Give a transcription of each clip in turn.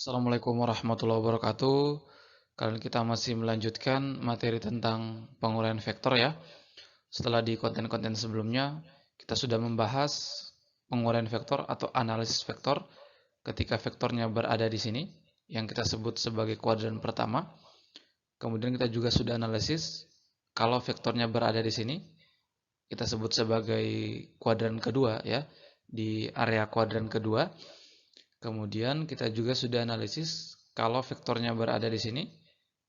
Assalamualaikum warahmatullahi wabarakatuh. Kali ini kita masih melanjutkan materi tentang penguraian vektor ya. Setelah di konten-konten sebelumnya, kita sudah membahas penguraian vektor atau analisis vektor ketika vektornya berada di sini, yang kita sebut sebagai kuadran pertama. Kemudian kita juga sudah analisis kalau vektornya berada di sini, kita sebut sebagai kuadran kedua ya, di area kuadran kedua. Kemudian kita juga sudah analisis kalau vektornya berada di sini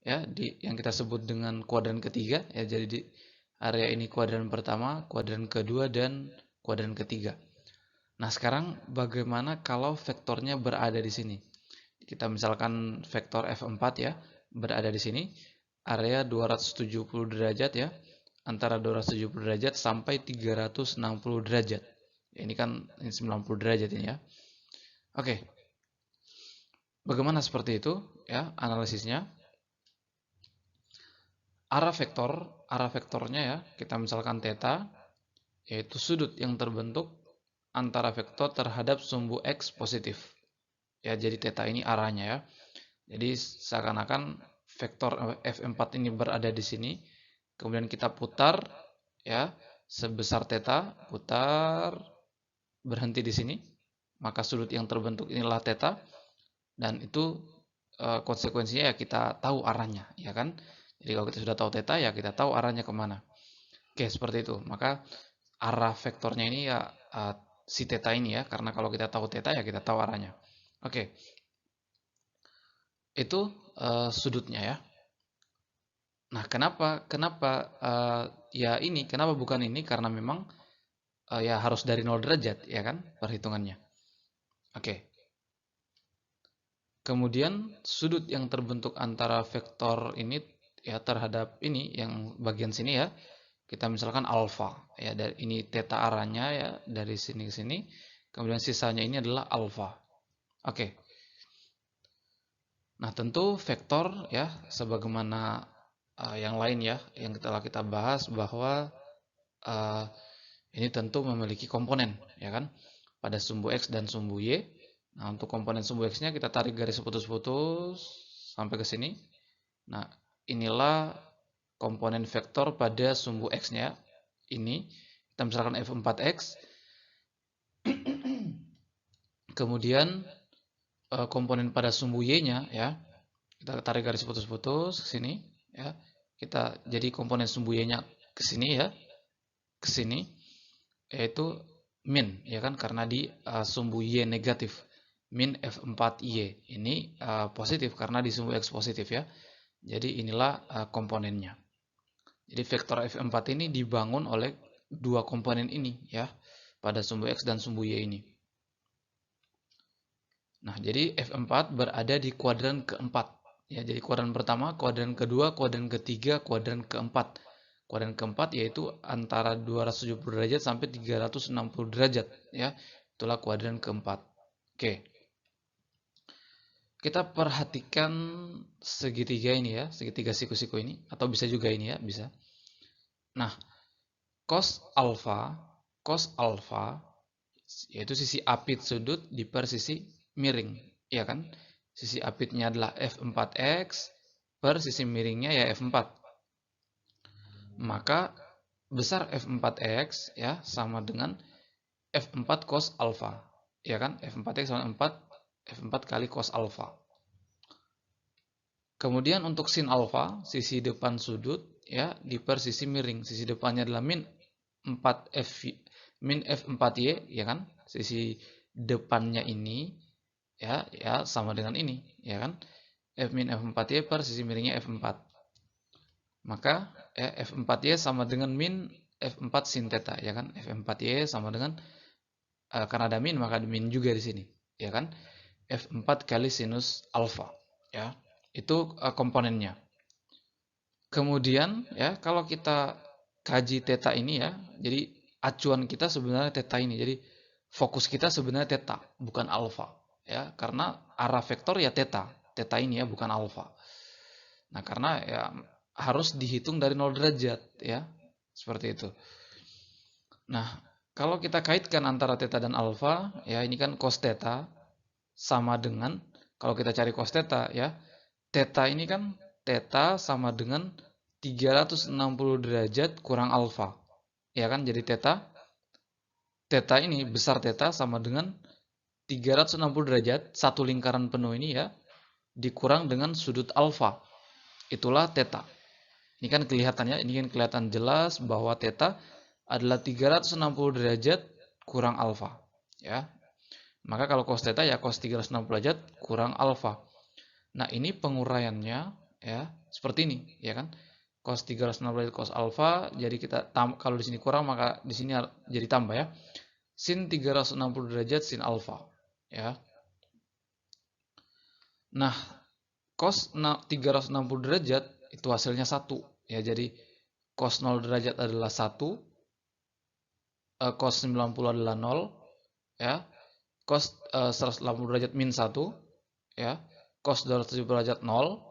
ya, di yang kita sebut dengan kuadran ketiga ya. Jadi di area ini kuadran pertama, kuadran kedua dan kuadran ketiga. Nah, sekarang bagaimana kalau vektornya berada di sini? Kita misalkan vektor F4 ya, berada di sini, area 270 derajat ya, antara 270 derajat sampai 360 derajat. Ini kan ini 90 derajat ini ya. Oke, bagaimana seperti itu ya analisisnya? Arah vektornya ya, kita misalkan theta, yaitu sudut yang terbentuk antara vektor terhadap sumbu X positif. Ya, jadi theta ini arahnya ya. Jadi seakan-akan vektor F4 ini berada di sini, kemudian kita putar ya, sebesar theta, putar, berhenti di sini, maka sudut yang terbentuk inilah theta, dan itu konsekuensinya ya kita tahu arahnya, ya kan? Jadi kalau kita sudah tahu theta ya kita tahu arahnya kemana. Oke, seperti itu. Maka arah vektornya ini ya si theta ini ya, karena kalau kita tahu theta ya kita tahu arahnya. Oke, itu sudutnya ya. Nah, kenapa ya ini, kenapa bukan ini? Karena memang ya harus dari 0 derajat ya kan perhitungannya. Oke. Kemudian sudut yang terbentuk antara vektor ini ya terhadap ini yang bagian sini ya, kita misalkan alfa ya, dari ini theta arahnya ya dari sini ke sini, kemudian sisanya ini adalah alfa. Oke. Nah, tentu vektor ya sebagaimana yang lain ya yang telah kita bahas bahwa uh, ini tentu memiliki komponen ya kan pada sumbu X dan sumbu Y. Nah, untuk komponen sumbu X-nya kita tarik garis putus-putus sampai ke sini. Nah, inilah komponen vektor pada sumbu X-nya. Ini kita misalkan F4X. Kemudian komponen pada sumbu Y-nya ya. Kita tarik garis putus-putus ke sini ya. Kita jadi komponen sumbu Y-nya ke sini ya, ke sini, yaitu min ya kan, karena di sumbu Y negatif, min F4Y ini positif karena di sumbu X positif ya. Jadi inilah komponennya. Jadi vektor F4 ini dibangun oleh dua komponen ini ya, pada sumbu X dan sumbu Y ini. Nah, jadi F4 berada di kuadran keempat ya. Jadi kuadran pertama, kuadran kedua, kuadran ketiga, kuadran keempat. Kuadran keempat yaitu antara 270 derajat sampai 360 derajat ya. Itulah kuadran keempat. Oke. Kita perhatikan segitiga ini ya, segitiga siku-siku ini, atau bisa juga ini ya, bisa. Nah, cos alfa yaitu sisi apit sudut di per sisi miring, ya kan? Sisi apitnya adalah F4X per sisi miringnya ya F4. Maka besar F4X ya sama dengan F4 cos alfa, ya kan? F4X sama 4 F4 kali cos alfa. Kemudian untuk sin alfa, sisi depan sudut ya di per sisi miring. Sisi depannya adalah min 4F min F4Y ya kan? Sisi depannya ini ya sama dengan ini ya kan? F min F4Y per sisi miringnya F4. Maka ya, F4Y sama dengan min F4 sin theta ya kan? F4Y sama dengan karena ada min maka ada min juga di sini ya kan? F4 kali sinus alfa ya. Itu komponennya. Kemudian ya kalau kita kaji theta ini ya, jadi acuan kita sebenarnya theta ini. Jadi fokus kita sebenarnya theta, bukan alfa ya, karena arah vektor ya theta. Theta ini ya, bukan alfa. Nah, karena ya harus dihitung dari 0 derajat ya. Seperti itu. Nah, kalau kita kaitkan antara theta dan alfa, ya ini kan cos theta sama dengan Kalau kita cari cos theta ya, theta ini kan theta sama dengan 360 derajat kurang alfa. Ya kan? Jadi theta ini besar theta sama dengan 360 derajat satu lingkaran penuh ini ya dikurang dengan sudut alfa. Itulah theta. Ini kan kelihatannya, ini kan kelihatan jelas bahwa theta adalah 360 derajat kurang alfa, ya. Maka kalau cos theta ya cos 360 derajat kurang alfa. Nah, ini penguraiannya ya seperti ini, ya kan? Cos 360 derajat cos alfa, jadi kita kalau di sini kurang maka di sini jadi tambah ya. Sin 360 derajat sin alfa, ya. Nah, cos 360 derajat itu hasilnya 1, ya. Jadi cos 0 derajat adalah 1, cos 90 adalah 0, ya. Cos 180 derajat min 1, ya. Cos 270 derajat 0,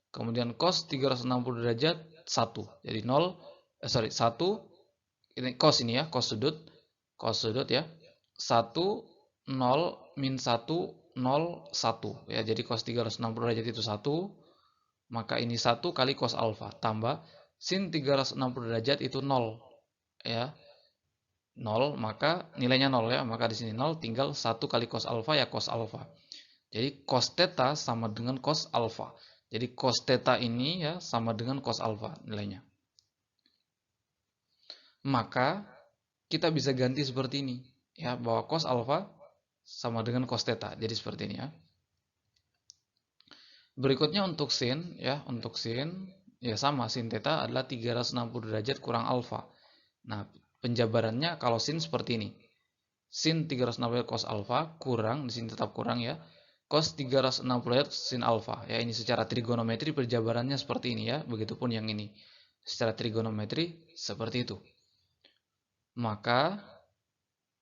kemudian cos 360 derajat 1. Jadi 1 ini cos ini ya, cos sudut ya. 1 0 min 1 0 1 ya. Jadi cos 360 derajat itu 1, maka ini 1 kali cos alfa tambah sin 360 derajat itu 0 ya. 0 maka nilainya 0 ya, maka di sini 0 tinggal 1 kali cos alfa ya cos alfa. Jadi cos theta sama dengan cos alfa. Jadi cos theta ini ya sama dengan cos alfa nilainya. Maka kita bisa ganti seperti ini ya, bahwa cos alfa sama dengan cos theta. Jadi seperti ini ya. Berikutnya untuk sin ya, untuk sin ya sama, sin theta adalah 360 derajat kurang alfa. Nah, penjabarannya kalau sin seperti ini. Sin 360 derajat cos alfa kurang, di sini tetap kurang ya, cos 360 derajat sin alfa. Ya, ini secara trigonometri penjabarannya seperti ini ya, begitupun yang ini. Secara trigonometri seperti itu. Maka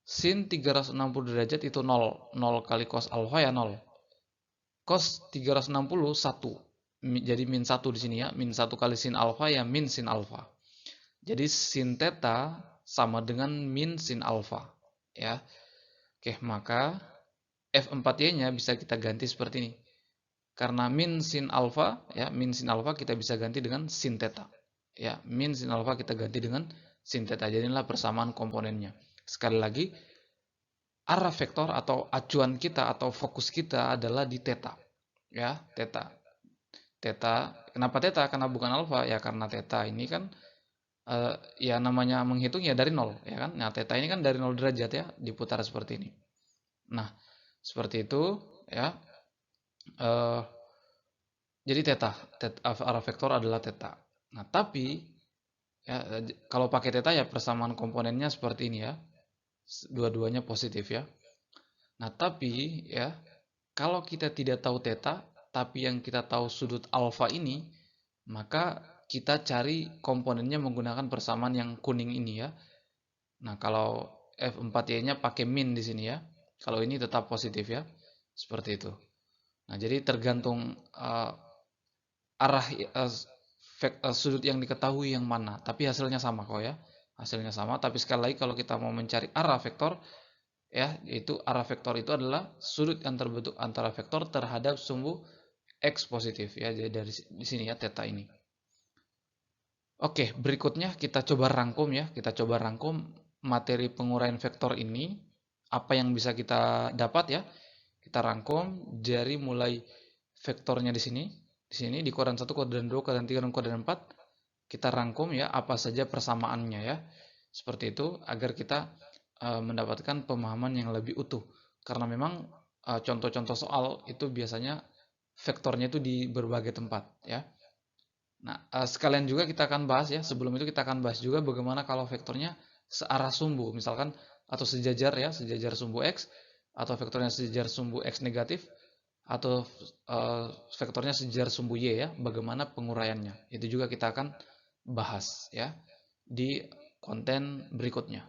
sin 360 derajat itu 0. 0 kali cos alfa ya 0. Cos 360 1. Jadi min 1 di sini ya, min 1 kali sin alfa ya min sin alfa. Jadi sin theta sama dengan min sin alfa, ya. Oke, maka F4Y-nya bisa kita ganti seperti ini. Karena min sin alfa, ya, min sin alfa kita bisa ganti dengan sin theta. Ya, min sin alfa kita ganti dengan sin theta. Jadi inilah persamaan komponennya. Sekali lagi, arah vektor atau acuan kita atau fokus kita adalah di theta. Ya, theta. Theta, kenapa theta? Karena bukan alfa, ya karena theta ini kan ya namanya menghitung ya dari 0 ya kan. Nah, theta ini kan dari 0 derajat ya, diputar seperti ini. Nah, seperti itu ya. Jadi theta arah vektor adalah theta. Nah, tapi ya kalau pakai theta ya persamaan komponennya seperti ini ya. Dua-duanya positif ya. Nah, tapi ya kalau kita tidak tahu theta, tapi yang kita tahu sudut alfa ini, maka kita cari komponennya menggunakan persamaan yang kuning ini ya. Nah, kalau F4Y-nya pakai min di sini ya. Kalau ini tetap positif ya. Seperti itu. Nah, jadi tergantung arah sudut yang diketahui yang mana, tapi hasilnya sama kok ya. Hasilnya sama, tapi sekali lagi kalau kita mau mencari arah vektor ya, yaitu arah vektor itu adalah sudut yang terbentuk antara vektor terhadap sumbu X positif ya. Jadi dari di sini ya theta ini. Oke, berikutnya kita coba rangkum ya. Kita coba rangkum materi penguraian vektor ini. Apa yang bisa kita dapat ya? Kita rangkum dari mulai vektornya di sini di kuadran 1, kuadran 2, kuadran 3, dan kuadran 4. Kita rangkum ya apa saja persamaannya ya. Seperti itu agar kita mendapatkan pemahaman yang lebih utuh. Karena memang contoh-contoh soal itu biasanya vektornya itu di berbagai tempat ya. Nah, sekalian juga kita akan bahas ya, sebelum itu kita akan bahas juga bagaimana kalau vektornya searah sumbu, misalkan, atau sejajar ya, sejajar sumbu X, atau vektornya sejajar sumbu X negatif, atau vektornya sejajar sumbu Y ya, bagaimana penguraiannya. Itu juga kita akan bahas ya di konten berikutnya.